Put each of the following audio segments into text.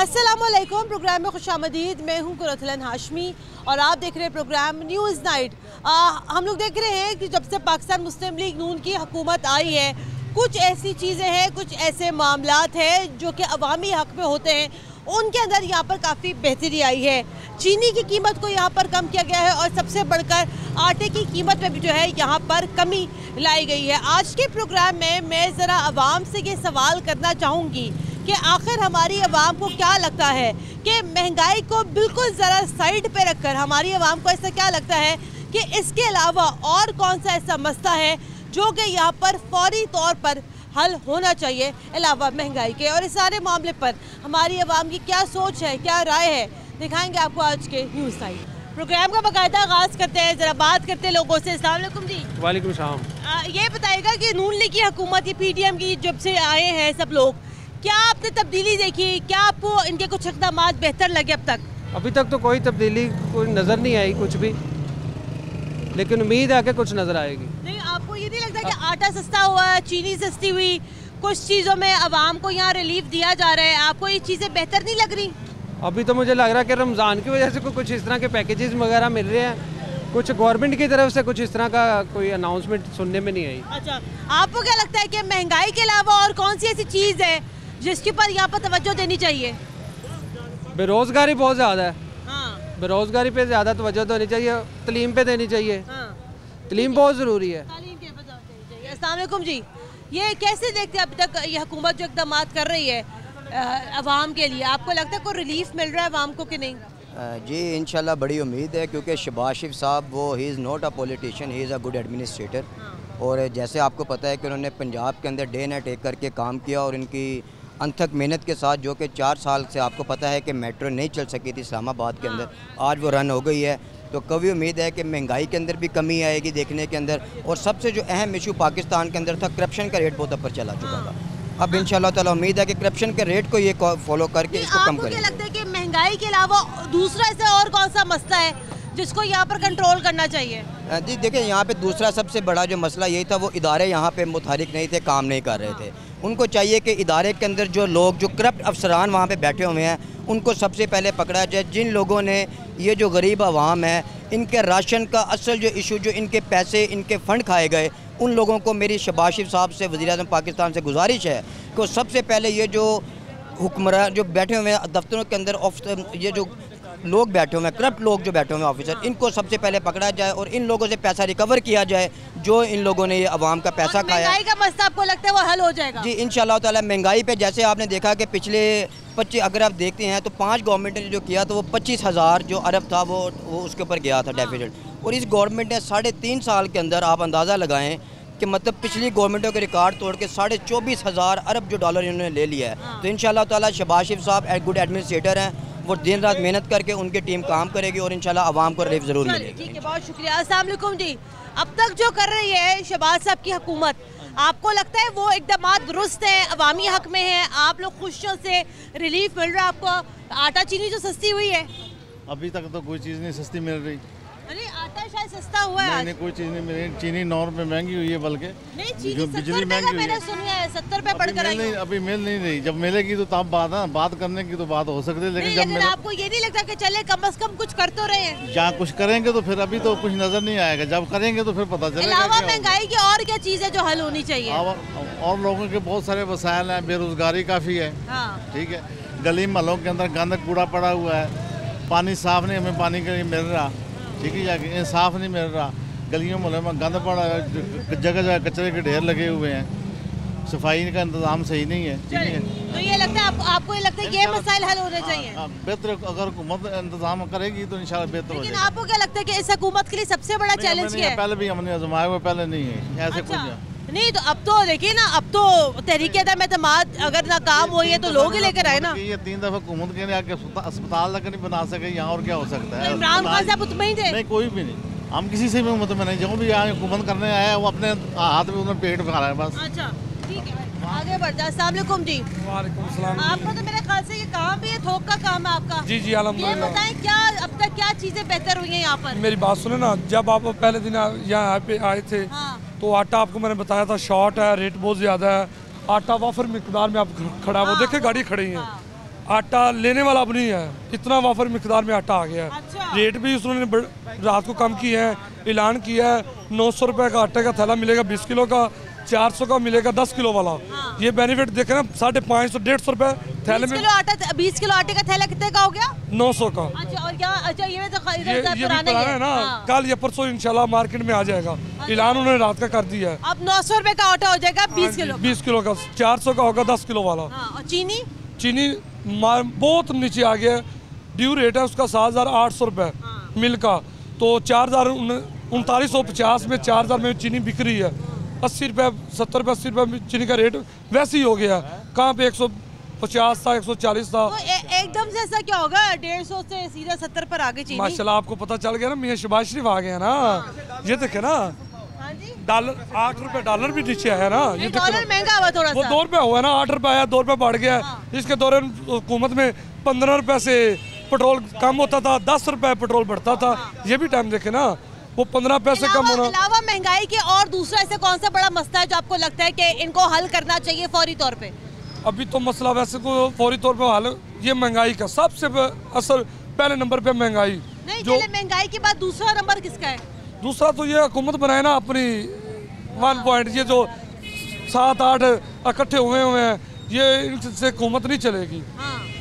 अस्सलामुअलैकुम। प्रोग्राम में खुशामदीद। मैं हूं कुरतलन हाशमी और आप देख रहे हैं प्रोग्राम न्यूज़ नाइट। हम लोग देख रहे हैं कि जब से पाकिस्तान मुस्लिम लीग नून की हुकूमत आई है, कुछ ऐसी चीज़ें हैं, कुछ ऐसे मामलात हैं जो कि अवामी हक़ में होते हैं, उनके अंदर यहाँ पर काफ़ी बेहतरी आई है। चीनी की कीमत को यहाँ पर कम किया गया है और सबसे बढ़कर आटे की कीमत में भी जो है यहाँ पर कमी लाई गई है। आज के प्रोग्राम में मैं ज़रा आवाम से ये सवाल करना चाहूँगी कि आखिर हमारी आवाम को क्या लगता है कि महंगाई को बिल्कुल ज़रा साइड पे रखकर हमारी आवाम को ऐसा क्या लगता है कि इसके अलावा और कौन सा ऐसा मसला है जो कि यहाँ पर फौरी तौर पर हल होना चाहिए अलावा महंगाई के। और इस सारे मामले पर हमारी आवाम की क्या सोच है, क्या राय है, दिखाएंगे आपको आज के न्यूज़ टाइम प्रोग्राम का। बाकायदा आगाज़ करते हैं, ज़रा बात करते हैं लोगों से। अस्सलाम वालेकुम जी। वालेकुम सलाम। ये बताइएगा कि नून लीग की हुकूमत, ये PTM की जब से आए हैं सब लोग, क्या आपने तब्दीली देखी? क्या आपको इनके कुछ इक़दाम बेहतर लगे अब तक? अभी तक तो कोई तब्दीली कोई नज़र नहीं आई कुछ भी, लेकिन उम्मीद है कि कुछ नज़र आएगी। नहीं, आपको ये नहीं लगता कि आटा सस्ता हुआ है, चीनी सस्ती हुई, कुछ चीज़ों में आवाम को यहाँ रिलीफ दिया जा रहा है, आपको ये चीज़ें बेहतर नहीं लग रही? अभी तो मुझे लग रहा है कि रमज़ान की वजह से कुछ इस तरह के पैकेजेस वगैरह मिल रहे हैं, कुछ गवर्नमेंट की तरफ से कुछ इस तरह का कोई अनाउंसमेंट सुनने में नहीं आई। अच्छा, आपको क्या लगता है कि महंगाई के अलावा और कौन सी ऐसी चीज़ है जिसके पर यहाँ पर तवज्जो देनी चाहिए? बेरोज़गारी बहुत ज़्यादा है। हाँ। बेरोज़गारी पे ज़्यादा तवज्जो देनी चाहिए, तलीम पे देनी चाहिए। हाँ। तलीम बहुत ज़रूरी है। अस्सलाम वालेकुम जी। ये कैसे देखते हैं अभी तक ये हुकूमत जो इक़दाम कर रही है अवाम के लिए, आपको लगता है कोई रिलीफ मिल रहा है अवाम को कि नहीं? जी इंशाल्लाह बड़ी उम्मीद है, क्योंकि शहबाज शरीफ साहब वो he is not a politician, he is a good administrator. और जैसे आपको पता है कि उन्होंने पंजाब के अंदर डे नाइट एक करके काम किया और इनकी अनथक मेहनत के साथ, जो कि 4 साल से आपको पता है कि मेट्रो नहीं चल सकी थी इस्लामाबाद के अंदर, आज वो रन हो गई है। तो कभी उम्मीद है कि महंगाई के अंदर भी कमी आएगी देखने के अंदर। और सबसे जो अहम इशू पाकिस्तान के अंदर था, करप्शन का रेट बहुत ऊपर चला चुका था। अब इंशाल्लाह ताला उम्मीद है कि करप्शन के रेट को ये फॉलो करके इसको कम करेंगे। आपको क्या लगता है कि महंगाई के अलावा दूसरा ऐसा और कौन सा मसला है जिसको यहाँ पर कंट्रोल करना चाहिए? जी देखिए, यहाँ पे दूसरा सबसे बड़ा जो मसला यही था, वो इदारे यहाँ पे मुतहरिक नहीं थे, काम नहीं कर रहे थे। उनको चाहिए कि इदारे के अंदर जो लोग, जो करप्ट अफसरान वहाँ पे बैठे हुए हैं, उनको सबसे पहले पकड़ा जाए। जिन लोगों ने, ये जो गरीब आवाम है, इनके राशन का असल जो इशू, जो इनके पैसे, इनके फ़ंड खाए गए, उन लोगों को मेरी शहबाज शरीफ साहब से, वज़ीर-ए-आज़म पाकिस्तान से गुजारिश है कि सबसे पहले ये जो हुक्मरान जो बैठे हुए हैं दफ्तरों के अंदर, ये जो लोग बैठे हुए हैं, करप्ट लोग जो बैठे हुए हैं ऑफिसर, इनको सबसे पहले पकड़ा जाए और इन लोगों से पैसा रिकवर किया जाए जो इन लोगों ने ये अवाम का पैसा खाया। महंगाई का मसला आपको लगता है वो हल हो जाएगा? जी इंशाल्लाह ताला। महंगाई पे जैसे आपने देखा कि पिछले 25, अगर आप देखते हैं तो 5 गवर्नमेंट ने जो किया तो वो 25,000 जो अरब था वो उसके ऊपर गया था डेफिसिट। और इस गवर्नमेंट ने 3.5 साल के अंदर आप अंदाज़ा लगाएं कि मतलब पिछली गवर्नमेंटों के रिकॉर्ड तोड़ के 24,500 अरब जो डॉलर इन्होंने ले लिया है। तो इंशाल्लाह ताला शहबाज शरीफ साहब गुड एडमिनिस्ट्रेटर हैं, वो दिन रात मेहनत करके उनकी टीम काम करेगी और इंशाल्लाह आवाम को रिलीफ ज़रूर मिलेगी। ठीक है, बहुत शुक्रिया। अस्सलाम वालेकुम जी। अब तक जो कर रही है शहबाज साहब की हुकूमत, आपको लगता है वो इक़दाम दुरुस्त हैं, अवामी हक में हैं, आप लोग खुश हैं, उससे रिलीफ मिल रहा है आपको? आटा चीनी जो सस्ती हुई है, अभी तक तो कोई चीज़ नहीं सस्ती मिल रही। अरे आटा शायद सस्ता हुआ है। नहीं, कोई चीज़ नहीं मिल रही। चीनी 9 रुपये महंगी हुई है, बल्कि नहीं, चीनी जो 70 बिजली रुपये का महंगी मैंने हुई है। सुना है, 70 रुपये पढ़कर आई हूं। अभी मिल नहीं रही। जब मिलेगी तो तब बात करने की तो बात हो सकती है, लेकिन जब आपको ये नहीं लगता कि चले कम से कम कुछ कर तो रहे हैं? जहाँ कुछ करेंगे तो फिर, अभी तो कुछ नज़र नहीं आएगा, जब करेंगे तो फिर पता चलेगा। अलावा महंगाई की और क्या चीज़ है जो हल होनी चाहिए? और लोगों के बहुत सारे वसाइल हैं, बेरोजगारी काफ़ी है। ठीक है, गली महलों के अंदर गंद कूड़ा पड़ा हुआ है, पानी साफ नहीं हमें पानी के लिए मिल रहा। ठीक है, या साफ नहीं मिल रहा, गलियों मोहल्लों में गंद पड़ा है, जगह जगह कचरे के ढेर लगे हुए हैं, सफाई का इंतजाम सही नहीं है। ठीक है, तो ये लगता है आपको ये लगता है ये मसाइल हल होने चाहिए? बेहतर अगर हुकूमत इंतजाम करेगी तो इंशाल्लाह बेहतर हो जाएगा। लेकिन आपको क्या लगता है कि इस हुकूमत के लिए सबसे बड़ा चैलेंज क्या है? पहले भी हमने आजमाया हुआ, पहले नहीं है ऐसे कुछ नहीं। तो अब तो देखिए ना, अब तो तहरीक एतमाद अगर नाकाम हुई है तो लोग ही लेकर आए ना। ये 3 दफा हुकूमत के आके अस्पताल तक नहीं बना सके, यहाँ और क्या हो सकता है? इमरान खान साहब मुतमईन थे? नहीं, कोई भी नहीं। हम किसी से भी मुतमईन नहीं, जो भी यहाँ हुकूमत करने आया है वो अपने हाथ में उन्होंने पेट भरा है बस। अच्छा, ठीक है, आगे बढ़ जाए। अस्सलाम वालेकुम जी। वालेकुम सलाम। आपको तो मेरे ख्याल से ये काम भी है, थोक का काम है आपका? जी जी, अल्हम्दुलिल्लाह। ये बताएं क्या अब तक क्या चीजें बेहतर हुई हैं यहाँ पर? मेरी बात सुने ना, जब आप पहले दिन यहाँ पे आए थे तो आटा आपको मैंने बताया था शॉर्ट है, रेट बहुत ज़्यादा है। आटा वाफर मिकदार में आप खड़ा, वो देखे गाड़ी खड़ी है, आटा लेने वाला अब नहीं है, इतना वाफर मिकदार में आटा आ गया है। अच्छा। रेट भी उसने रात को कम किए हैं, ऐलान किया है 900 रुपये का आटे का थैला मिलेगा 20 किलो का, 400 का मिलेगा 10 किलो वाला। ये बेनिफिट देखे ना, 550 150 रुपये थैले में। 20 किलो आटे का थैला कितने का हो गया? 900 का। अच्छा, और क्या? अच्छा, ये तो ये भी पुराना है ना, कल या परसों इंशाल्लाह मार्केट में आ जाएगा। ऐलान उन्होंने रात का कर दिया है। अब 900 रुपए का आटा हो जाएगा 20 किलो। 20 किलो का 400 का होगा 10 किलो वाला। और चीनी? चीनी बहुत नीचे आ गया, ड्यू रेट है उसका 7,800 रुपये मिल का, तो 4,3950 में 4,000 में चीनी बिक रही है। 80 रुपये 70 रुपये 80 रुपये चीनी का रेट वैसे ही हो गया। कहाँ पे 150 था, 140 था, तो एकदम से ऐसा क्या होगा? 150 से सीधा 70 पर आ गई चीनी। माशाल्लाह आपको पता चल गया ना, मियां शहबाज शरीफ आ गए ना। ये देखे ना, डॉलर 8 रुपये डॉलर भी नीचे आया ना। ये डॉलर महंगा हुआ थोड़ा वो सा। 2 रुपये हुआ ना, 8 रुपये आया 2 रुपये बढ़ गया। इसके दौरान हुकूमत में 15 रुपये से पेट्रोल कम होता था, 10 रुपये पेट्रोल बढ़ता था। ये भी टाइम देखे ना, वो 15 पैसे कम होना। अलावा महंगाई के और दूसरा ऐसे कौन सा बड़ा मसला है जो आपको लगता है कि इनको हल करना चाहिए फौरी तौर पे? अभी तो मसला वैसे को फौरी तौर पे हल, ये महंगाई का सबसे असर पहले नंबर पे महंगाई। नहीं, जो महंगाई के बाद दूसरा नंबर किसका है? दूसरा तो ये हुकूमत बनाए ना अपनी 1 पॉइंट, ये जो 7-8 इकट्ठे हुए हैं, ये इनसे हुकूमत नहीं चलेगी।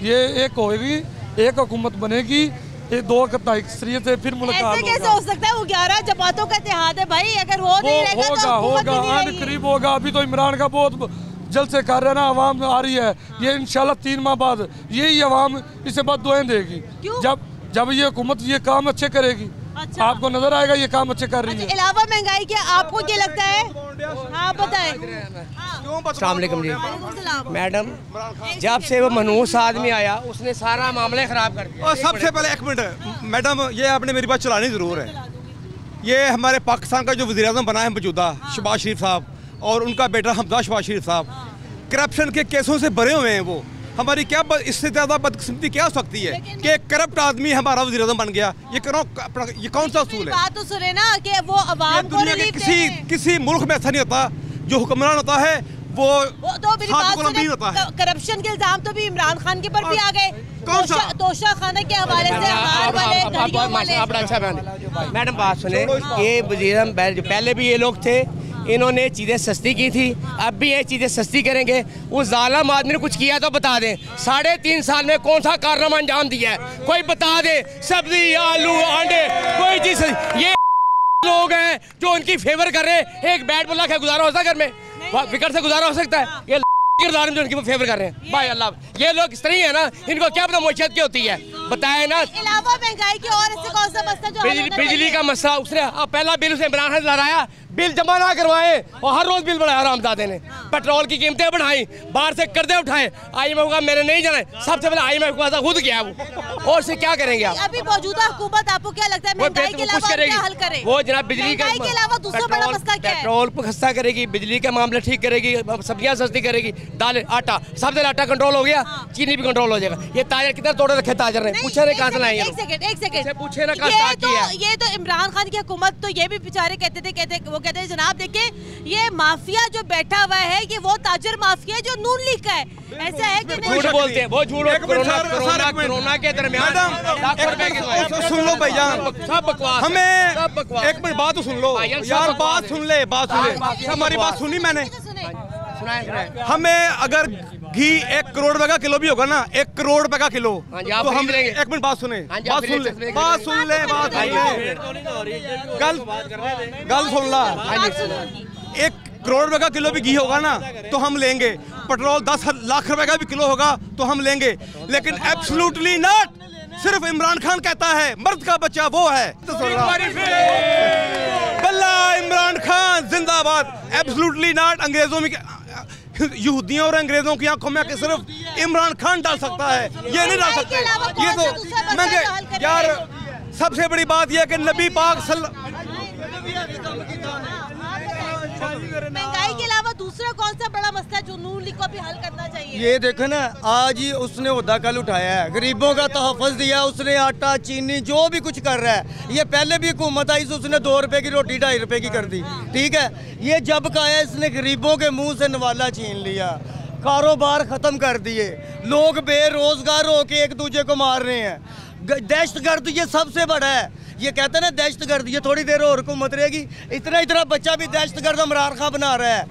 ये एक होएगी, एक हुकूमत बनेगी, ये 2 अकतरीत से फिर मुलाकात ऐसे कैसे हो सकता है? वो 11 जमातों का इत्तेहाद है भाई, अगर वो नहीं रहेगा तो होगा आने करीब होगा। अभी तो इमरान का बहुत जल्द से कर रहे ना, आवाम आ रही है। ये इंशाल्लाह 3 माह बाद यही आवाम इसे बाद दुआएं देगी। जब ये हुकूमत ये काम अच्छे करेगी। अच्छा। आपको नजर आएगा ये काम अच्छे कर रही है। अलावा महंगाई के आपको क्या लगता है? हाँ बताएं। अस्सलाम वालेकुम जी मैडम, जब से वो मनहूस आदमी आया उसने सारा मामला खराब कर दिया। और सबसे पहले 1 मिनट मैडम, ये आपने मेरी बात चलानी ज़रूर है। ये हमारे पाकिस्तान का जो वज़ीर-ए-आज़म बना है मौजूदा शहबाज शरीफ साहब और उनका बेटा हमजा शहबाज शरीफ साहब, करप्शन के केसों से भरे हुए हैं। वो हमारी क्या इससे ज़्यादा बदकिस्मती क्या हो सकती है कि एक करप्ट आदमी हमारा वज़ीर-ए-आज़म बन गया? ये कौन सा उसूल है? बात तो सुने ना कि वो अवाम को रिलीफ दे रहे हैं। किसी मुल्क में ऐसा नहीं होता। जो हुक्मरान होता है वो तो मेरी बात सुने, करप्शन के इल्जाम तो भी इमरान खान के पर भी आ गए। तोशा खाना के हवाले से मैडम बात सुने, ये वज़ीर-ए-आज़म पहले भी ये लोग थे, इन्होंने चीज़ें सस्ती की थी, अब भी ये चीज़ें सस्ती करेंगे। उस जालिम आदमी ने कुछ किया तो बता दें, 3.5 साल में कौन सा कारनामा अंजाम दिया है? कोई बता दे। सब्जी, आलू, अंडे, कोई चीज़। ये लोग हैं जो उनकी फेवर कर रहे हैं। एक बैट बॉल का गुजारा हो सकता है घर में, विकेट से गुजारा हो सकता है? ये किरदार जो उनकी फेवर कर रहे हैं भाई अल्लाह, ये लोग इस तरह है ना, इनको क्या पता मुआशरत की होती है, बताए ना। अलावा महंगाई के और ऐसे कौन सा मसला जो बिजली का मसला, उसने पहला बिल उसे इमरान खान लहराया, बिल जमा ना करवाए और हर रोज बिल बढ़ाया रामजादे ने। पेट्रोल की कीमतें बढ़ाई, बाहर से कर्जे उठाए। IMF का मैंने नहीं जाना, सबसे पहले IMF के पास खुद गया वो, और से क्या करेंगे आप? अभी मौजूदा हुकूमत आपको क्या लगता है महंगाई के अलावा क्या हल करे? वो जनाब बिजली के अलावा दूसरा बड़ा मसला क्या है? पेट्रोल को सस्ता करेगी, बिजली के मामले ठीक करेगी, सब्जियां सस्ती करेगी, दाल, आटा, सबसे आटा कंट्रोल हो गया, चीनी भी कंट्रोल हो जाएगा। ये ताजर कितना तोड़े रखे ताजर ने, पूछे ने कहाँ से लाए? एक सेकंड पूछे ना कहाँ से किया? ये तो इमरान खान की हुकूमत तो ये भी बेचारे कहते थे जनाब देखिए ये माफिया जो बैठा हुआ है कि वो ताजर माफिया जो नून लीग का है, ऐसा है कि नहीं? झूठ बोलते हैं वो, झूठ। कोरोना के दरमियान सुन लो भैया, सब बकवास, हमें 1 मिनट बात तो सुन लो यार, बात सुन ले, हमारी बात सुनी मैंने। हमें अगर घी 1 करोड़ रुपए का किलो भी होगा ना, 1 करोड़ रुपए का किलो, तो हम 1 मिनट बात सुने, बात सुन ले, गल सुन ला। 1 करोड़ रुपए का किलो भी घी होगा ना तो हम लेंगे, पेट्रोल 10 लाख रुपए का भी किलो होगा तो हम लेंगे, लेकिन एब्सोल्युटली नॉट। सिर्फ इमरान खान कहता है मर्द का बच्चा वो है। बल्ला इमरान खान जिंदाबाद, एब्सोल्युटली नॉट। अंग्रेजों में यहूदियों और अंग्रेजों की आंखों में सिर्फ इमरान खान डाल सकता है, ये नहीं डाल सकते। ये तो महंगे यार, सबसे बड़ी बात यह है कि नबी पाक महंगाई के अलावा दूसरा कौन सा बड़ा मसला जो नून लीग को भी हल करना चाहिए? ये देखो ना, आज ही उसने ओहदा कल उठाया है, गरीबों का तहफ़्फ़ुज़ दिया उसने, आटा चीनी जो भी कुछ कर रहा है। ये पहले भी हुकूमत आई तो उसने 2 रुपए की रोटी 2.5 रुपए की कर दी, ठीक है। ये जब का आया इसने गरीबों के मुंह से नवाला छीन लिया। कारोबार ख़त्म कर दिए, लोग बेरोज़गार होके एक दूसरे को मार रहे हैं। दहशतगर्द ये सबसे बड़ा है, ये कहते हैं ना दहशतगर्द, ये थोड़ी देर और हुकूमत रहेगी, इतना बच्चा भी दहशतगर्द इमरान खान बना रहा है।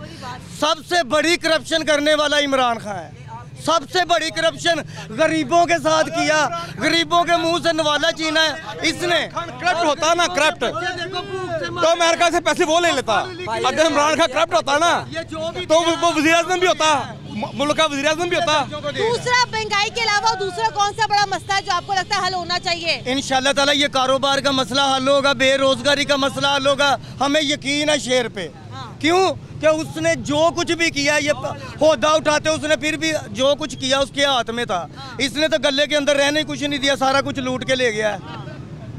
सबसे बड़ी करप्शन करने वाला इमरान खान है, सबसे बड़ी करप्शन गरीबों के साथ किया, गरीबों के मुंह से नवाला छीना है इसने। करप्ट होता ना, करप्ट तो अमेरिका से पैसे वो ले लेता। अगर इमरान खान करप्ट होता ना तो वो वज़ीर आज़म भी होता, मुल्क का वज़ीर आज़म भी होता। दूसरा महंगाई के अलावा दूसरा कौन सा बड़ा मसला है जो आपको लगता है हल होना चाहिए? इंशाल्लाह ताला ये कारोबार का मसला हल होगा, बेरोजगारी का मसला हल होगा, हमें यकीन है शेर पे। क्यों? कि उसने जो कुछ भी किया, ये होदा उठाते उसने फिर भी जो कुछ किया उसके हाथ में था। इसने तो गले के अंदर रहने ही कुछ नहीं दिया, सारा कुछ लूट के ले गया है।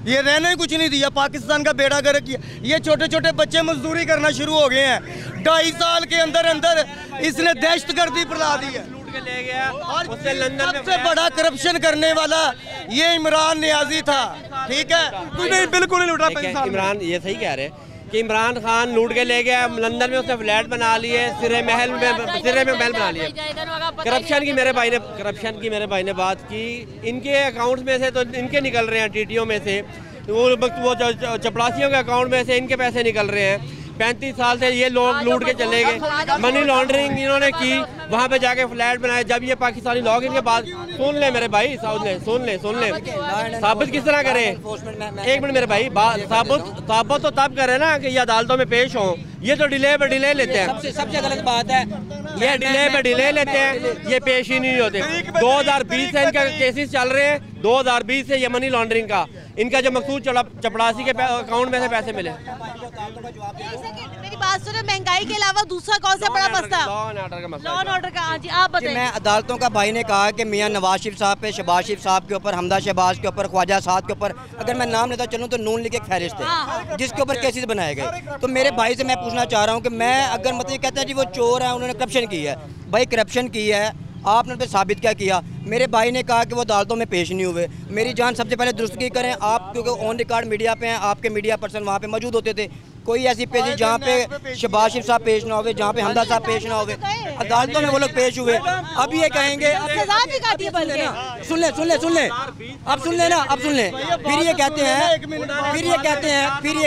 ये रहने ही कुछ नहीं दिया, पाकिस्तान का बेड़ा गर्क किया। ये छोटे छोटे बच्चे मजदूरी करना शुरू हो गए हैं। 2.5 साल के अंदर अंदर इसने दहशतगर्दी फैला दी है, लूट के ले गया। और सबसे बड़ा करप्शन करने वाला ये इमरान नियाजी था, ठीक है? बिल्कुल नहीं लूटा। इमरान ये सही कह रहे कि इमरान खान लूट के ले गया, लंदन में उसने फ्लैट बना लिए, सिरे में महल बना लिए। करप्शन की मेरे भाई ने बात की, इनके अकाउंट में से तो इनके निकल रहे हैं, टीटीओ में से वो चपड़ासियों के अकाउंट में से इनके पैसे निकल रहे हैं। 35 साल से ये लोग लूट के चले गए, मनी लॉन्ड्रिंग इन्होंने की, वहाँ पे जाके फ्लैट बनाए। जब ये पाकिस्तानी लोग इनके बाद सुन ले मेरे भाई, सुन ले साबित किस तरह करे? एक मिनट मेरे भाई, साबित तो तब करे ना कि ये अदालतों में पेश हो। ये तो डिले पे डिले लेते हैं, सबसे गलत बात है ये डिले पे डिले लेते हैं, ये पेश ही नहीं होते। 2020 से इनका केसेस चल रहे हैं, 2020 से ये मनी लॉन्ड्रिंग का, इनका जो मकसूद चपड़ासी के अकाउंट में से पैसे मिले। मेरी बात सुनो, महंगाई के अलावा दूसरा कौन सा बड़ा मसला? लॉ एंड ऑर्डर का। हाँ जी, आप बताइए। मैं अदालतों का भाई ने कहा कि मियां नवाज शरीफ साहब पे, शहबाज शरीफ साहब के ऊपर, हमदा शहबाज के ऊपर, ख्वाजा साद के ऊपर, अगर मैं नाम लेता चलूँ तो नून लीग एक फहरिस्त है जिसके ऊपर केसेस बनाए गए। तो मेरे भाई से मैं पूछना चाह रहा हूँ कि मैं अगर मतलब ये कहता है जी वो चोर है, उन्होंने करप्शन की है, भाई करप्शन की है, आपने पे साबित क्या किया? मेरे भाई ने कहा कि वो अदालतों में पेश नहीं हुए। मेरी जान सबसे पहले दुरुस्तगी करें आप, क्योंकि ऑन रिकॉर्ड मीडिया पे हैं, आपके मीडिया पर्सन वहाँ पे मौजूद होते थे। कोई ऐसी पेशी जहाँ पे शहबाज शरीफ साहब पेश ना हुए, जहाँ पे हमदा साहब पेश ना हुए, अदालतों में वो लोग पेश हुए। अब ये कहेंगे, सुन ले अब सुन ले, फिर ये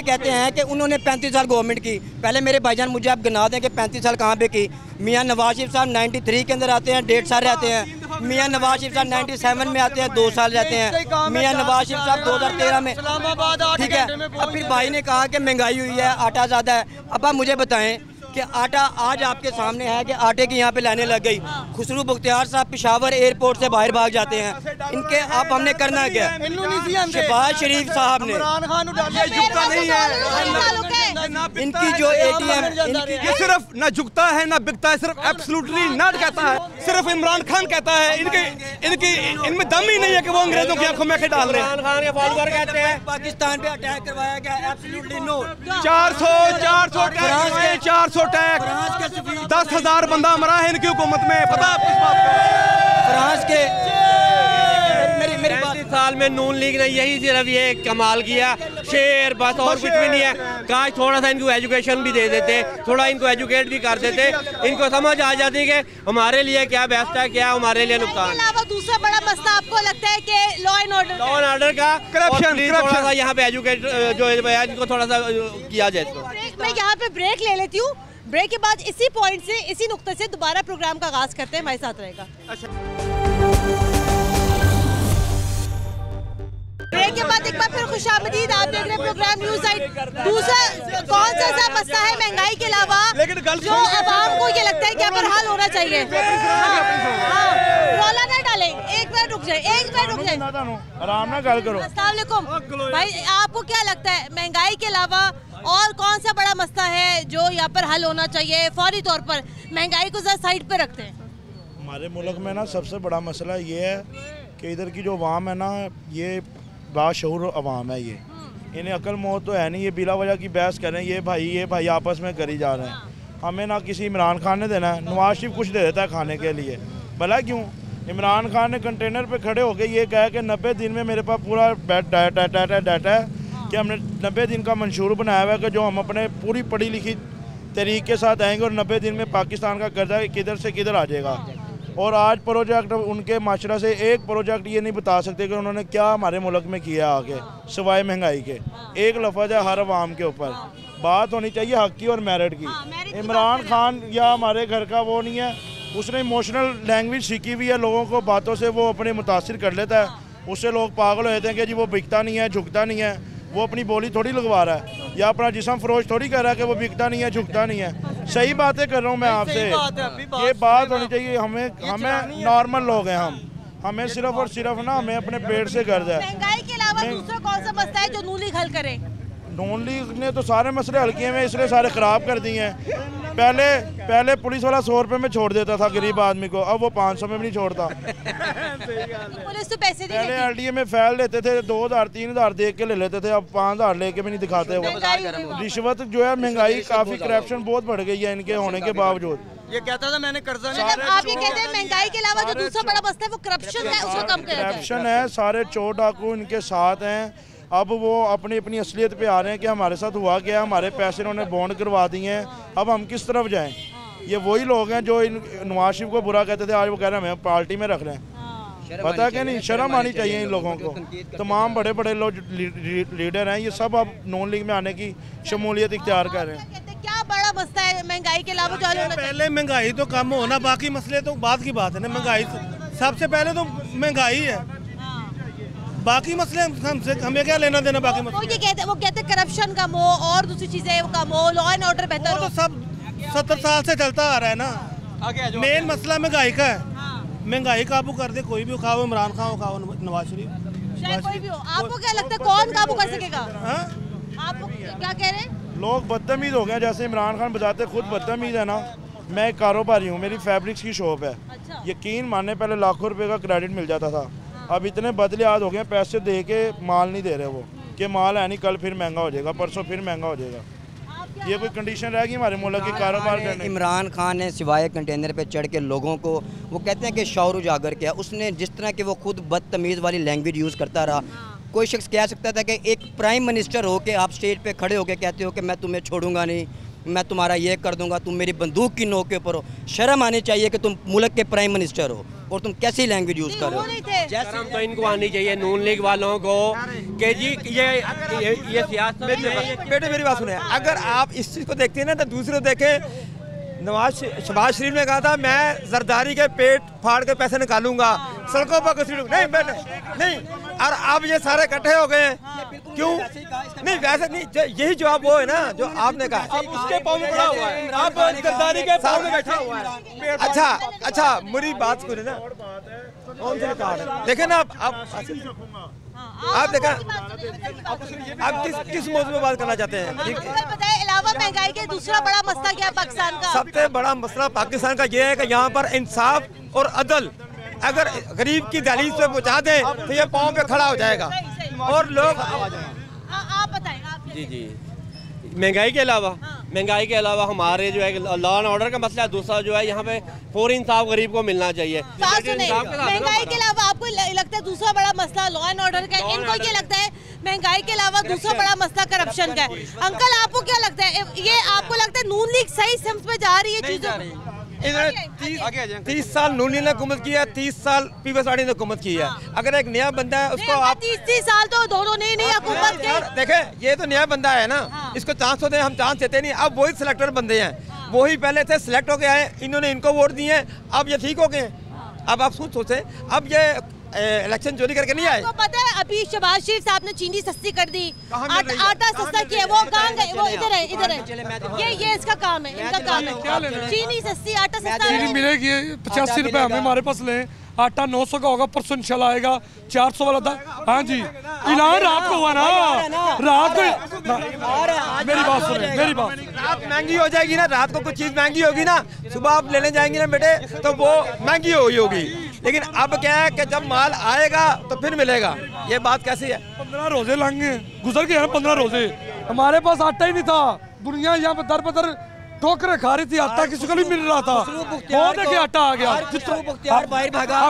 कहते हैं कि उन्होंने 35 साल गवर्नमेंट की। पहले मेरे भाईजान मुझे आप गिना दें कि 35 साल कहाँ पे की। मियाँ नवाज शरीफ साहब 93 के अंदर आते हैं, 1.5 साल रहते हैं। मियाँ नवाज शरीफ साहब 97 में आते हैं, 2 साल रहते हैं। मियाँ नवाज शरीफ साहब 2013 में, ठीक है। अब फिर भाई ने कहा कि महंगाई हुई है, आटा ज़्यादा है। अब आप मुझे बताएं कि आटा आज आपके सामने है कि आटे की यहाँ पे लाने लग गई। खुसरू बख्तियार साहब पेशावर एयरपोर्ट से बाहर भाग जाते हैं, इनके आप हमने करना क्या? शहबाज शरीफ साहब ने, इनकी जो ATM, ये सिर्फ ना झुकता है ना बिकता है, सिर्फ एब्सोल्युटली नॉट कहता है, सिर्फ इमरान खान कहता है। इनमें दम ही नहीं है कि वो अंग्रेजों की आंखों में आंखें डाल रहे हैं। इमरान खान के फॉलोअर कहते हैं पाकिस्तान पे अटैक करवाया गया, एब्सोल्युटली नो। 400 टैक्स, 10,000 बंदा मरा है इनकी हुकूमत में, पता है आपको इस बात का? फ्रांस के मेरी 35 साल में नून लीग ने यही सिर्फ ये कमाल किया, शेर बस और कुछ भी नहीं है। काश थोड़ा सा इनको एजुकेशन भी दे देते, थोड़ा इनको एजुकेट भी कर देते, इनको समझ आ जाती कि हमारे लिए क्या बेस्ट है, क्या हमारे लिए नुकसान। अलावा दूसरा बड़ा मसला आपको लगता है कि लॉ एंड ऑर्डर का करप्शन, थोड़ा सा यहाँ पे एजुकेट जो है इनको थोड़ा सा किया जाए। मैं यहाँ पे ब्रेक ले लेती हूँ, ब्रेक के बाद इसी पॉइंट से, इसी नुक्ते से दोबारा प्रोग्राम का आगाज करते हैं। हमारे साथ रहेगा। ब्रेक के बाद एक बार फिर खुशामदीद, आप देख रहे हैं प्रोग्राम न्यूज़ नाइट। दूसरा कौन सा ऐसा मसला है महंगाई के अलावा जो आवाम को ये लगता है कि यहाँ पर हल होना चाहिए? रौला ना डालें, एक मिनट रुक जाए, आराम ना गल करो। अस्सलाम वालेकुम भाई, आपको क्या लगता है महंगाई के अलावा और कौन सा बड़ा मसला है जो यहाँ पर हल होना चाहिए फौरी तौर पर? महंगाई को जरा साइड पे रखते हैं। हमारे मुल्क में ना सबसे बड़ा मसला ये है कि इधर की जो अवाम है ना, ये बाशऊर अवाम है। ये इन्हें अकल मौत तो है नहीं, ये बिला वजह की बहस करें, ये भाई आपस में करी जा रहे हैं। हमें ना किसी इमरान खान ने देना है, नवाज शरीफ कुछ दे देता है खाने के लिए, भला क्यों? इमरान खान ने कंटेनर पे खड़े होकर ये कहा कि 90 दिन में मेरे पास पूरा डाटा है कि हमने 90 दिन का मंशूर बनाया हुआ है कि जो हम अपने पूरी पढ़ी लिखी तरीके के साथ आएंगे और 90 दिन में पाकिस्तान का कर्जा किधर से किधर आ जाएगा। और आज प्रोजेक्ट उनके माशरा से एक प्रोजेक्ट ये नहीं बता सकते कि उन्होंने क्या हमारे मुल्क में किया आगे सिवाय महंगाई के। एक लफ्ज़ है हर आवाम के ऊपर, बात होनी चाहिए हक की और मेरिट की। इमरान खान या हमारे घर का वो नहीं है, उसने इमोशनल लैंग्वेज सीखी हुई है, लोगों को बातों से वो अपने मुतासिर कर लेता है, उससे लोग पागल हो जाते हैं कि जी वो बिकता नहीं है, झुकता नहीं है। वो अपनी बोली थोड़ी लगवा रहा है या अपना जिस्म फरोश थोड़ी कर रहा है कि वो बिकता नहीं है, झुकता नहीं है। सही बातें कर रहा हूँ मैं आपसे, ये बात होनी चाहिए। हमें नॉर्मल लोग हैं, हमें सिर्फ और सिर्फ ना हमें अपने पेट से गर्ज है। महंगाई के अलावा दूसरा कौन सा मसला है जो नून लीग हल करे? नून लीग ने तो सारे मसले हल किए हैं, इसलिए सारे ख़राब कर दिए हैं। पहले पुलिस वाला 100 रुपये में छोड़ देता था गरीब आदमी को, अब वो 500 में भी नहीं छोड़ता। पुलिस तो पैसे नहीं पहले LDA में फैल लेते थे, 2000 3000 देख के ले लेते थे, अब 5000 लेके भी नहीं दिखाते वो। रिश्वत जो है, महंगाई काफ़ी, करप्शन बहुत बढ़ गई है इनके होने के बावजूद। ये कहता था मैंने कर्जा नहीं। मतलब आप ये कहते हैं महंगाई के अलावा जो दूसरा बड़ा मसला है वो करप्शन है, उसको कम किया जाए। करप्शन है, सारे चोर डाकू इनके साथ हैं। अब वो अपनी असलियत पे आ रहे हैं कि हमारे साथ हुआ क्या, हमारे पैसे इन्होंने बॉन्ड करवा दिए हैं, अब हम किस तरफ जाएं। ये वही लोग हैं जो नवाज शरीफ को बुरा कहते थे, आज वो कह रहे हैं हमें पार्टी में रख रहे हैं। पता है कि नहीं, शर्म आनी चाहिए इन लोगों को। तमाम बड़े बड़े लोग लीडर हैं, ये सब अब नॉन लीग में आने की शमूलियत इख्तियार कर रहे हैं। क्या बड़ा मसला है महंगाई के अलावा? पहले महंगाई तो कम होना, बाकी मसले तो बात की बात है ना। महंगाई सबसे पहले तो महंगाई है, बाकी मसले हमसे हमें क्या लेना देना बाकी मसले। वो कहते करप्शन कम हो और दूसरी चीजें कम हो, लॉ एंड ऑर्डर बेहतर हो। तो सब 70 साल से चलता आ रहा है ना। मेन मसला महंगाई का है। महंगाई काबू कर दे, कोई भी खाओ, इमरान खान खाओ, नवाज शरीफ, कोई भी हो। आपको क्या लगता है कौन काबू कर सकेगा? आप क्या कह रहे हैं? लोग बदतमीज हो गए, जैसे इमरान खान बताते खुद बदतमीज है ना। मैं एक कारोबारी हूँ, मेरी फैब्रिक्स की शॉप है। यकीन मानने पहले लाखों रुपए का क्रेडिट मिल जाता था, अब इतने बदलियात हो गए, पैसे दे के माल नहीं दे रहे वो, कि माल है नहीं, कल फिर महंगा हो जाएगा, परसों फिर महंगा हो जाएगा। ये कोई कंडीशन रहेगी हमारे मुल्क की कारोबार करने? इमरान खान ने सिवाय कंटेनर पे चढ़ के लोगों को, वो कहते हैं कि शौर उजागर किया उसने। जिस तरह के वो खुद बदतमीज़ वाली लैंग्वेज यूज़ करता रहा, कोई शख्स कह सकता था कि एक प्राइम मिनिस्टर हो के आप स्टेज पे खड़े होके कहते हो कि मैं तुम्हें छोड़ूंगा नहीं, मैं तुम्हारा ये कर दूंगा, तुम मेरी बंदूक की नोक के ऊपर हो। शर्म आनी चाहिए कि तुम मुल्क के प्राइम मिनिस्टर हो और तुम कैसी लैंग्वेज यूज़ कर रहे हो। शर्म तो इनको आनी चाहिए नून लीग वालों को कि जी ये सियासत। बेटे मेरी बात सुने, अगर आप इस चीज़ को देखते हैं ना तो दूसरे को देखें। शहबाज शरीफ ने कहा था मैं जरदारी के पेट फाड़ के पैसे निकालूंगा, सड़कों पर नहीं बेटे नहीं, और अब ये सारे इकट्ठे हो गए। क्यों नहीं? वैसे नहीं, यही जवाब वो है ना जो आपने कहा। अब उसके पाँव में पड़ा हुआ है, आप जरदारी के पाँव में बैठा हुआ है। अच्छा मेरी बात सुने ना, देखे ना आप देखा आप किस मौजूद में बात करना चाहते हैं? अलावा महंगाई के दूसरा बड़ा मसला क्या है पाकिस्तान का? सबसे बड़ा मसला पाकिस्तान का ये है कि यहाँ पर इंसाफ और अदल अगर गरीब की दहलीज पे पहुँचा दे तो ये पाँव पे खड़ा हो जाएगा। और लोग आप बताएं। जी महंगाई के अलावा हमारे जो है लॉ एंड ऑर्डर का मसला है। दूसरा जो है यहाँ पे फौरी इंसाफ गरीब को मिलना चाहिए। महंगाई के अलावा आपको लगता है दूसरा बड़ा मसला लॉ एंड ऑर्डर का है? इनको ये लगता है महंगाई के अलावा दूसरा बड़ा मसला करप्शन का है। अंकल आपको क्या लगता है, ये आपको लगता है नून लीग सही सिम्स पे जा रही है चीजों? 30 साल नून लीग ने हुकूमत की है, 30 साल पीपल्स पार्टी ने हुकूमत की है। अगर एक नया बंदा है उसको आप 30 साल तो दोनों ने नहीं हुकूमत की। देखें ये तो नया बंदा है ना, इसको चांस तो दें, हम चांस देते नहीं। अब वही सिलेक्टर बंदे हैं, वही पहले से सिलेक्ट होके आए, इन्होंने इनको वोट दिए, अब ये ठीक हो गए। अब आप सोचें, अब ये इलेक्शन चोरी करके नहीं आए। तो पता है अभी शहबाज शरीफ साहब ने चीनी सस्ती कर दी, आटा सस्ता किया, वो कहाँ गए? वो इधर है, ये इसका काम है, इनका काम है। चीनी सस्ती, आटा सस्ता। चीनी मिलेगी 85 रुपए, हमें हमारे पास लें। आटा 900 का होगा, परसों इंशाल्लाह आएगा 400 वाला था। हाँ जी, ऐलान रात को हुआ ना, रात को। मेरी बात सुने, मेरी बात। रात महंगी हो जाएगी ना, रात को कुछ चीज़ महंगी होगी ना, सुबह आप लेने जाएंगे ना बेटे तो वो महंगी होगी। लेकिन अब क्या है कि जब माल आएगा तो फिर मिलेगा। ये बात कैसी है? 15 रोजे लाएंगे, गुजर गए 15 रोजे, हमारे पास आटा ही नहीं था। दुनिया यहाँ पे दर बदर ठोकरें खा रही थी, आटा किसी को नहीं मिल रहा था। कौन है कि आटा आ गया? आप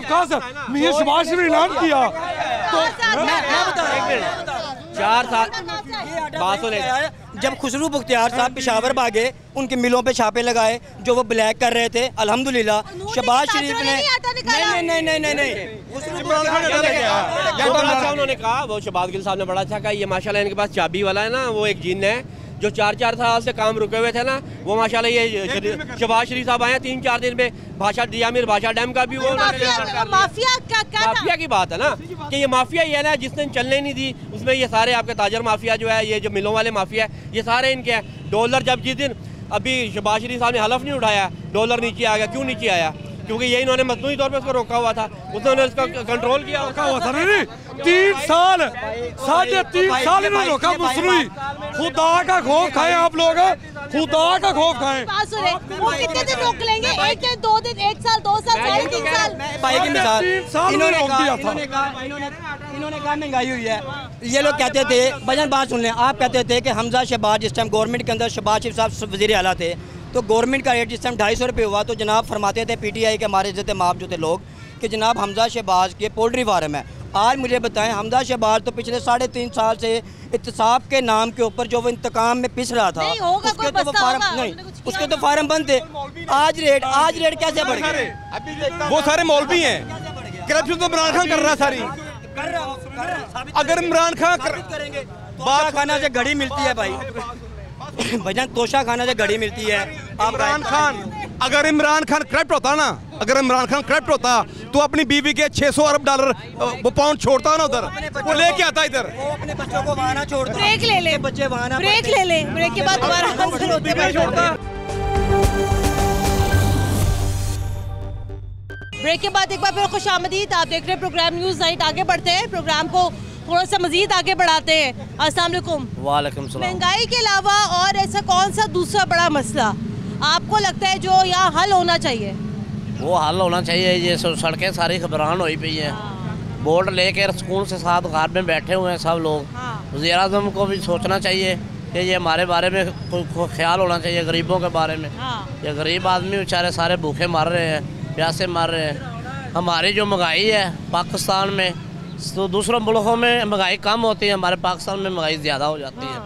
कहाँ से? मियां शहबाज शरीफ ने ऐलान किया तो 4 साल बात सुने। जब खुसरू मुख्तियार साहब पेशावर भागे, उनकी मिलों पे छापे लगाए जो वो ब्लैक कर रहे थे, अल्हम्दुलिल्लाह शहबाज शरीफ ने नहीं उन्होंने कहा, वो शहबाज गिल साहब ने बड़ा अच्छा कहा, ये माशाल्लाह इनके पास चाबी वाला है ना, वो एक जिन है जो 4-4 साल से काम रुके हुए थे ना, वो माशाल्लाह ये शहबाज शरीफ साहब आए 3-4 दिन में भाषा दियामिर भाषा डैम का भी वो माफिया की बात है ना, कि ये माफिया ही है ना, जिसने चलने नहीं दी उसमें ये सारे आपके ताजर माफिया जो है, ये जो मिलों वाले माफिया है, ये सारे इनके हैं। डॉलर जब जिस दिन अभी शहबाज शरीफ साहब ने हलफ नहीं उठाया डॉलर नीचे आ गया, क्यों नीचे आया? क्योंकि ये इन्होंने मसनूई तौर पे उसको रोका हुआ था, उन्होंने उसका कंट्रोल किया हुआ था। नहीं 3 साल 3.5 साल इन्होंने रोका मसनूई। खुदा का खौफ खाएं आप लोग, खुदा का खौफ खाएं। वो कितने दिन रोक लेंगे? 1 दिन 2 दिन 1 साल 2 साल 3 साल भाई की मिसाल इन्होंने कहा महंगाई हुई है। ये लोग कहते थे, भजन बात सुन लें, आप कहते थे कि हमजा शहबाज जिस टाइम गवर्नमेंट के अंदर शहबाज शरीफ साहब वज़ीर आला थे, तो गवर्नमेंट का रेट जिस टाइम 250 रुपये हुआ तो जनाब फरमाते थे PTI के हमारे इज्जत माप जो थे लोग कि जनाब हमजा शहबाज के पोल्ट्री फार्म है। आज मुझे बताएं, हमजा शहबाज तो पिछले 3.5 साल से इत्तेसाब के नाम के ऊपर जो वो इंतकाम में पिस रहा था, उसके तो फार्म नहीं, उसके तो फार्म बंद थे। आज रेट कैसे बढ़ गए? वो सारे मौलवी हैं, करप्शन तो इमरान खान कर रहा सारी। अगर इमरान खान करेंगे, बात खाना से घड़ी मिलती है भाई, भजन तोशा खाना से घड़ी मिलती है। इमरान खान अगर इमरान खान करप्ट होता ना, अगर इमरान खान करप्ट होता तो अपनी बीवी के 600 अरब डॉलर वो पाउंड छोड़ता ना उधर, वो लेके आता इधर। वो अपने बच्चों को वहाँ ना छोड़ता। ब्रेक ले ले, बच्चे वहाँ ना, ब्रेक ले ले, ब्रेक के बाद दोबारा हाजिर होते हैं। ब्रेक के बाद एक बार फिर खुशामदीद, आप देख रहे हैं प्रोग्राम न्यूज़ नाइट। आगे बढ़ते हैं, प्रोग्राम को थोड़ा सा मजीद आगे बढ़ाते हैं। अस्सलाम वालेकुम। वालेकुम सलाम। महंगाई के अलावा और ऐसा कौन सा दूसरा बड़ा मसला आपको लगता है जो यहाँ हल होना चाहिए? वो हल होना चाहिए, ये सड़कें सारी खबरान हुई पई हैं, बोर्ड लेकर सुकून से साथ घर में बैठे हुए हैं सब लोग। वज़ीर आज़म को भी सोचना चाहिए कि ये हमारे बारे में कोई ख्याल होना चाहिए, गरीबों के बारे में। ये गरीब आदमी बेचारे सारे भूखे मर रहे हैं, प्यासे मर रहे हैं। हमारी जो महंगाई है पाकिस्तान में, तो दूसरों मुल्कों में महंगाई कम होती है, हमारे पाकिस्तान में महंगाई ज़्यादा हो जाती है।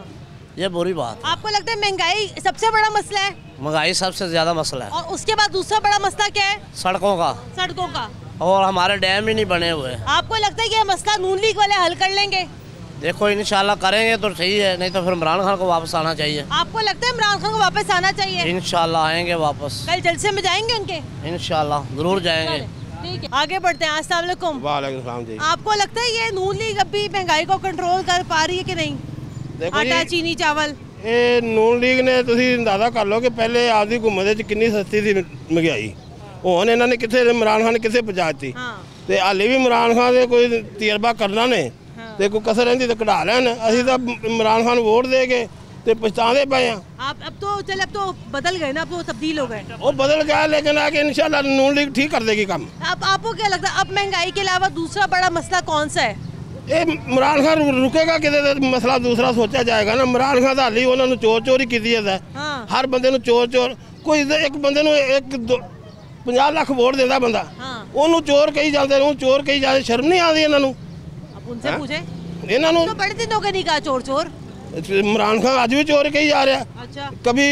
ये बुरी बात है। आपको लगता है महंगाई सबसे बड़ा मसला है? महंगाई सबसे ज़्यादा मसला है। और उसके बाद दूसरा बड़ा मसला क्या है? सड़कों का, और हमारे डैम ही नहीं बने हुए। आपको लगता है कि ये मसला नून लीग वाले हल कर लेंगे? देखो इंशाल्लाह करेंगे तो सही है, नहीं तो फिर इमरान खान को वापस आना चाहिए। आपको लगता है इमरान खान को वापस आना चाहिए? इंशाल्लाह आएंगे वापस। कल जलसे में जाएंगे उनके? इंशाल्लाह जरूर जाएंगे। ठीक है, आगे बढ़ते हैं। अस्सलाम वालेकुम। वालेकुम सलाम जी। आपको लगता है ये नून लीग अभी महंगाई को कंट्रोल कर पा रही है कि नहीं? आटा चीनी चावल ਇਹ ਨੂਨ ਲੀਗ ਨੇ ਤੁਸੀਂ ਅੰਦਾਜ਼ਾ ਕਰ ਲਓ ਕਿ ਪਹਿਲੇ ਆਪਦੀ ਹਕੂਮਤ ਵਿੱਚ ਕਿੰਨੀ ਸਸਤੀ ਸੀ ਮਹਿੰਗਾਈ, ਹੁਣ ਇਹਨਾਂ ਨੇ ਕਿੱਥੇ ਇਮਰਾਨ ਖਾਨ ਕਿੱਥੇ ਪਹੁੰਚਾਤੀ। ਤੇ ਹਾਲੇ ਵੀ ਇਮਰਾਨ ਖਾਨ ਦੇ ਕੋਈ ਤਜਰਬਾ ਕਰਨਾ ਨੇ ਤੇ ਕੋਈ ਕਸਰ ਰਹਿੰਦੀ ਤਾਂ ਕਢਾ ਲੈਣ। ਅਸੀਂ ਤਾਂ ਇਮਰਾਨ ਖਾਨ ਵੋਟ ਦੇ ਕੇ ਤੇ पछताते पे हैं। आप अब तो बदल गए ना, अब तो तब्दील हो गए। वो बदल गया, लेकिन आगे इंशाल्लाह नून लीग ठीक कर देगी काम। अब आपको क्या लगता है अब महंगाई के अलावा दूसरा बड़ा मसला कौन सा है? ये इमरान खान रुकेगा कि मसला दूसरा सोचा जाएगा ना। इमरान खान हाली उन्होंने चोर ही की है। हर बंदे चोर कोई एक बंदे 50 लाख वोट देता बंदा, ਉਹਨੂੰ चोर कही जाते, चोर कही जाते। शर्म नहीं आती इन्हों? उनसे पूछे, इन्हों बड़े दिनों के नहीं कहा चोर। इमरान खान अज भी चोर कही जा रहा। अच्छा। कभी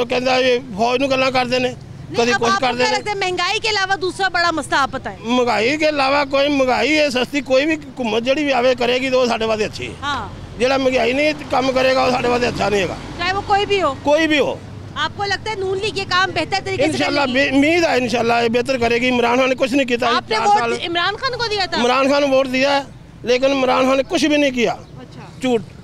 कहता फौज नूं गल्लां करते हैं, कभी कुछ करते हैं। महंगाई के अलावा दूसरा बड़ा मसला आप बताएं। महंगाई के अलावा कोई महंगाई है सस्ती, कोई भी हुकूमत जी भी आवे करेगी तो साढ़े वास्ते अच्छी है। जो महंगाई नहीं काम करेगा वो साढ़े वास्ते अच्छा नहीं है, चाहे वो कोई भी हो। आपको लगता है नून लीग ये काम बेहतर तरीके से इंशाल्लाह उम्मीद है, इंशाल्लाह ये बेहतर करेगी। इमरान खान ने कुछ नहीं किया। आपने वोट इमरान खान को दिया था? इमरान खान ने वोट दिया, लेकिन इमरान खान ने कुछ भी नहीं किया।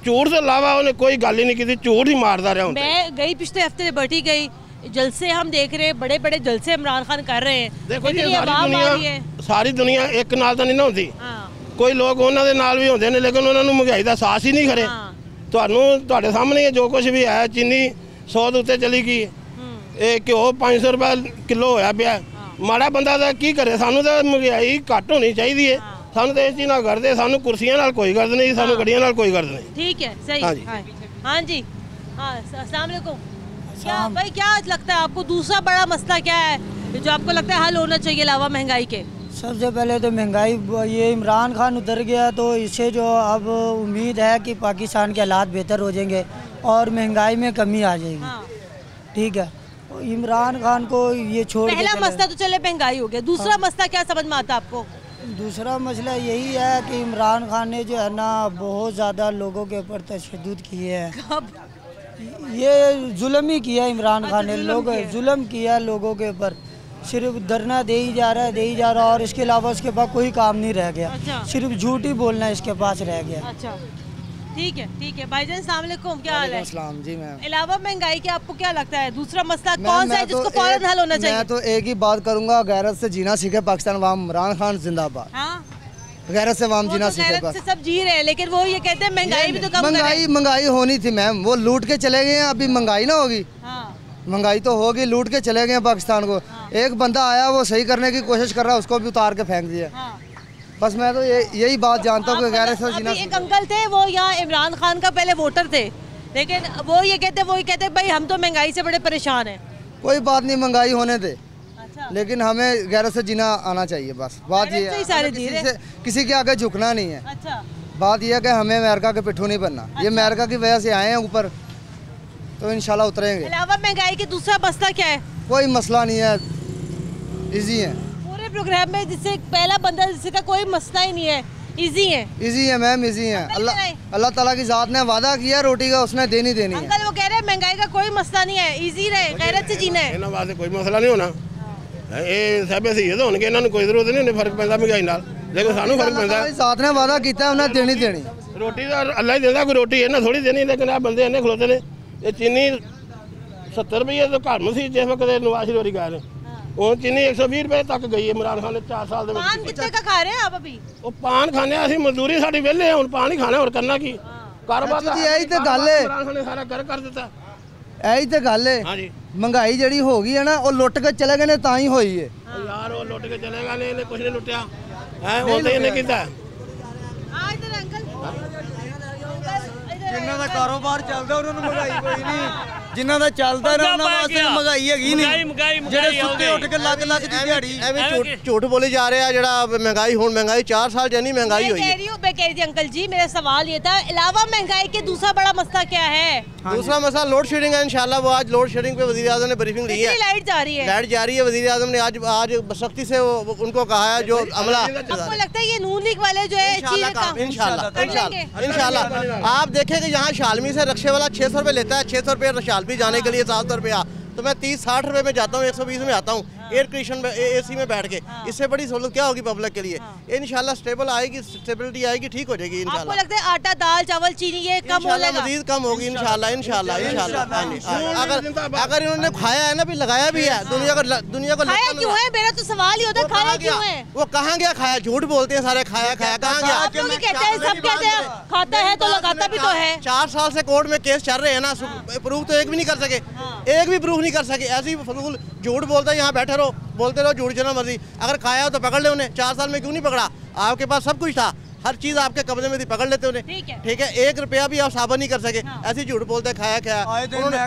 झूठ से अलावा उन्हें कोई गल ही नहीं की, झूठ ही मारता रहा। मैं गई पिछले हफ्ते बैठी गई, जलसे हम देख रहे हैं, बड़े बड़े जलसे इमरान खान कर रहे हैं। देखो जी सारी दुनिया एक नाल तो नहीं ना होती, कोई लोग उन्होंने नाल भी होते हैं, लेकिन उन्होंने महंगाई का एहसास ही नहीं करे। तुहाडे सामने जो कुछ भी है, चीनी 100 के उत्ते चली गई, घ्यो 500 रुपये किलो होया पिया। माड़ा बंदा तो की करे, सानू तो महंगाई घट होनी चाहिए है। सानू तो इस ना करते, सानू कुर्सियां नाल कोई गर्द नहीं, सानू गड्डियां नाल कोई गर्द नहीं। ठीक है, सही। हाँ जी, अस्सलाम वालेकुम। क्या भाई क्या लगता है आपको दूसरा बड़ा मसला क्या है जो आपको लगता है हल होना चाहिए अलावा महंगाई के? सबसे पहले तो महंगाई, ये इमरान खान उतर गया तो इससे जो अब उम्मीद है कि पाकिस्तान के हालात बेहतर हो जाएंगे और महंगाई में कमी आ जाएगी। ठीक है, इमरान खान को ये छोड़, पहला मसला तो चले महंगाई हो गया, दूसरा मसला क्या समझ में आता आपको? दूसरा मसला यही है कि इमरान खान ने जो है ना बहुत ज़्यादा लोगों के ऊपर तशद्दुद किए हैं। ये जुल्म ही किया इमरान खान ने, लोग जुल्म किया लोगों के ऊपर, सिर्फ धरना दे ही जा रहा और इसके अलावा उसके पास कोई काम नहीं रह गया। अच्छा। सिर्फ झूठ ही बोलना इसके पास रह गया। अच्छा, ठीक है भाईजान, अस्सलाम वालेकुम, क्या हाल है? जी मैम। अलावा महंगाई के आपको क्या लगता है दूसरा मसला कौन सा है जिसको फौरन हल होना चाहिए? मैं तो एक ही बात करूंगा, गैरत से जीना सीखे पाकिस्तान, वाम इमरान खान जिंदाबाद। हाँ? गैरत से वाम जीना सीखे। गैरत से सब जी रहे हैं, लेकिन वो ये कहते हैं महंगाई भी तो कम करें। महंगाई होनी थी मैम, वो लूट के चले गए हैं, अभी महंगाई ना होगी? महंगाई तो होगी, लूट के चले गए पाकिस्तान को। एक बंदा आया वो सही करने की कोशिश कर रहा है, उसको भी उतार के फेंक दिया। बस मैं तो यही बात जानता हूँ कि गैरत से जीना। एक अंकल थे वो यहाँ इमरान खान का पहले वोटर थे, लेकिन वो ये कहते भाई हम तो महंगाई से बड़े परेशान हैं। कोई बात नहीं, महंगाई होने दे, लेकिन हमें गैरत से जीना आना चाहिए। बस बात ये है, किसी के आगे झुकना नहीं है। बात यह है कि हमें अमेरिका के पिट्ठू नहीं बनना। ये अमेरिका की वजह से आए हैं ऊपर, तो इंशाल्लाह उतरेंगे। अलावा महंगाई के दूसरा मसला क्या है? कोई मसला नहीं है, इजी है पूरे प्रोग्राम में, जिससे पहला बंदा जिसका कोई मसला ही नहीं है, इजी है मैम, इजी है। अल्लाह ताला की जात ने वादा किया रोटी का, उसने देनी है। अंकल वो कह रहे हैं महंगाई का कोई मसला नहीं है, इजी रहे, गैरत से जीना है। इन्हां वास्ते कोई मसला नहीं होना, ये सब सही होणगे, इन्हां नूं कोई जरूरत नहीं, फर्क पैंदा महंगाई नाल, लेकिन सानू फर्क पैंदा। जात ने वादा कीता, उन्हें देनी रोटी दा अल्लाह ही देंदा, कोई रोटी इन्हां थोड़ी देनी, लेकिन आ बंदे इन्ने खलोते ने। ये चीनी 70 रुपये तो घट सी जिस वक्त नवाज शरीफ वाली गल, वो चीनी 120 रुपये तक गई है इमरान खान ने 4 साल दे। पान कितने का खा रहे हैं आप अभी? वो पान खाने असि मजदूरी साडी वेले है, हुण पान ही खाना, और करना की? कारोबार यही तो गल है, इमरान खान ने सारा कर दिता। यही तो गल है, महंगाई जड़ी हो गई है ना, वो लुट के चले गए ने तां ही होई है। यार वो लुट के चले गए ने, इन्हें कुछ नहीं लुटिया है, वो तो इन्हें कीता। जिन्हों का कारोबार चलता उन्होंने महंगाई कोई नहीं, जिन्हों का चलता महंगाई हैगी नहीं, जेड़े सुत्ते उठ के लग दी दिहाड़ी। एवें झूठ बोली जा रहे हैं, जेड़ा महंगाई हुण महंगाई 4 साल जानी महंगाई हुई है। मैं कह रही थी अंकल जी, मेरा सवाल ये था, अलावा महंगाई के दूसरा बड़ा मसला क्या है? दूसरा मसला लोड शेडिंग है। इंशाल्लाह वो आज लोड शेडिंग पे वज़ीर आज़म ने ब्रीफिंग ली है। लाइट जा रही है, वज़ीर आज़म ने आज सख्ती से उनको कहा है जो अमला। आपको लगता है ये नून लीग वाले जो है इंशाल्लाह आप देखें कि यहाँ शालमी से रक्शे वाला 600 रुपये लेता है, 600 रुपये शालमी जाने के लिए 700 रुपया, तो मैं 30-60 रुपये में जाता हूँ, 120 में आता हूँ एयर कंडीशन में AC में बैठ के। इससे बड़ी सहूलत क्या होगी पब्लिक के लिए? इंशाल्लाह स्टेबिलिटी आएगी, ठीक हो जाएगी इंशाल्लाह। आपको लगता है आटा दाल चावल चीनी ये कम हो जाएगा? मजीद कम होगी इंशाल्लाह। अगर इन्होंने खाया है ना, भी लगाया भी है, दुनिया को खाया क्यों है? मेरा तो सवाल ही होता है, खाया क्यों है? वो कहाँ गया खाया? झूठ बोलते हैं सारे, खाया कहाँ गया? आप लोग कहते हैं, सब कहते हैं खाता है तो लगाता भी तो है। 4 साल से कोर्ट में केस चल रहे हैं ना, प्रूफ तो एक भी नहीं कर सके, एक भी प्रूफ नहीं कर सके। ऐसे ही फजूल झूठ बोलते, यहाँ बैठे रहो, बोलते रहो झूठ जितना मर्जी। अगर खाया हो तो पकड़ ले उन्हें, 4 साल में क्यों नहीं पकड़ा? आपके पास सब कुछ था, हर चीज आपके कब्जे में थी, पकड़ लेते उन्हें। ठीक है, 1 रुपया भी आप साबित नहीं कर सके। ऐसे झूठ बोलते खाया उन्होंने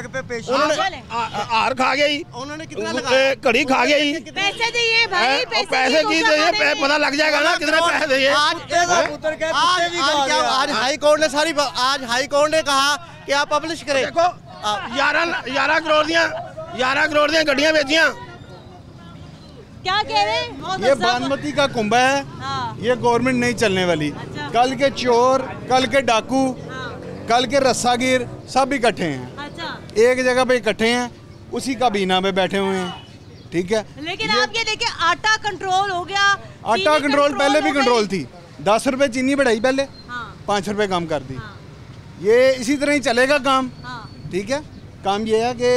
हार खा गई, उन्होंने कितना लगाया? घड़ी खा गई। पैसे दिए भाई, पैसे की दिए, पता लग जाएगा ना कितने पैसे दिए। आज हाई कोर्ट ने हाई कोर्ट ने कहा कि आप पब्लिश करें। देखो 11 करोड़ दियां गड्डियां बेचियां। क्या कह रहे हैं? ये बागमती का कुंभा है। ये गवर्नमेंट नहीं चलने वाली। कल के चोर, कल के डाकू, कल के रस्सागिर सब इकट्ठे हैं। एक जगह पे इकट्ठे हैं, उसी काबीना में बैठे हुए हैं। ठीक है, लेकिन आप ये देखिए आटा कंट्रोल हो गया। आटा कंट्रोल पहले भी कंट्रोल थी, 10 रुपए चीनी बढ़ाई पहले, 5 रुपए कम कर दी। ये इसी तरह ही चलेगा काम। ठीक है, काम ये है कि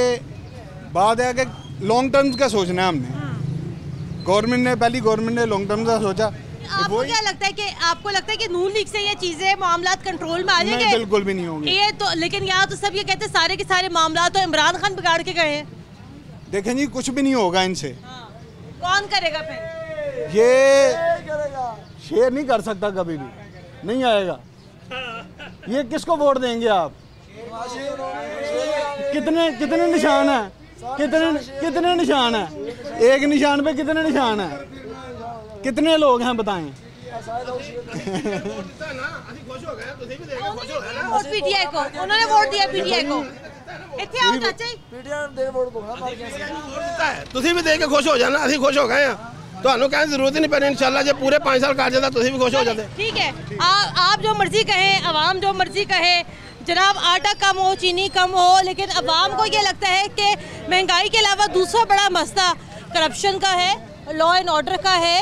बात है कि लॉन्ग टर्म का सोचना है हमने। गवर्नमेंट ने लॉन्ग टर्म का सोचा। आपको क्या लगता है कि आपको लगता है कि नून लीग से ये चीजें मामलात कंट्रोल में आ जाएंगे? नहीं, बिल्कुल भी नहीं होंगे ये तो। लेकिन यहाँ तो सब ये कहते हैं सारे के सारे मामलात तो इमरान खान बिगाड़ के गए हैं। देखें जी, कुछ भी नहीं होगा इनसे। कौन करेगा फिर? ये शेयर नहीं कर सकता, कभी भी नहीं आएगा। ये किसको वोट देंगे आप? कितने निशान है? कितने निशान है? एक निशान पे कितने निशान है? कितने लोग हैं बताएं? पीटीआई को उन्होंने वोट दिया, पीटीआई को। ਇੱਥੇ ਆਓ ਚਾਚਾ ਜੀ, ਪੀਟੀਆਈ ਦੇ ਵੋਟ ਕੋਣਾ ਤੁਸੀਂ ਵੀ ਦੇ ਕੇ ਖੁਸ਼ ਹੋ ਜਾਣਾ, ਅਸੀਂ ਖੁਸ਼ ਹੋ ਗਏ ਆ। ਤੁਹਾਨੂੰ ਕਹਿਣ ਦੀ ਜ਼ਰੂਰਤ ਹੀ ਨਹੀਂ ਪੈਣੀ, इंशाल्लाह ਜੇ ਪੂਰੇ 5 साल कर जाता ਤੁਸੀਂ भी खुश हो जाते। ठीक है, आप जो मर्जी कहें, अवाम जो मर्जी कहे, जनाब आटा कम हो, चीनी कम हो, लेकिन अवाम को ये लगता है कि महंगाई के अलावा दूसरा बड़ा मसला करप्शन का है, लॉ एंड ऑर्डर का है,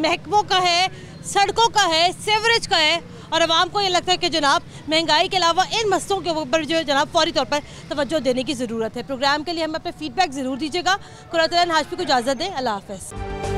महकमों का है, सड़कों का है, सीवरेज का है। और अवाम को ये लगता है कि जनाब महंगाई के अलावा इन मसलों के ऊपर जो है जनाब फौरी तौर पर तवज्जो देने की ज़रूरत है। प्रोग्राम के लिए हमें अपने फीडबैक ज़रूर दीजिएगा। कुरात हाशमी को इजाज़त दें, अल्लाह हाफ़िज़।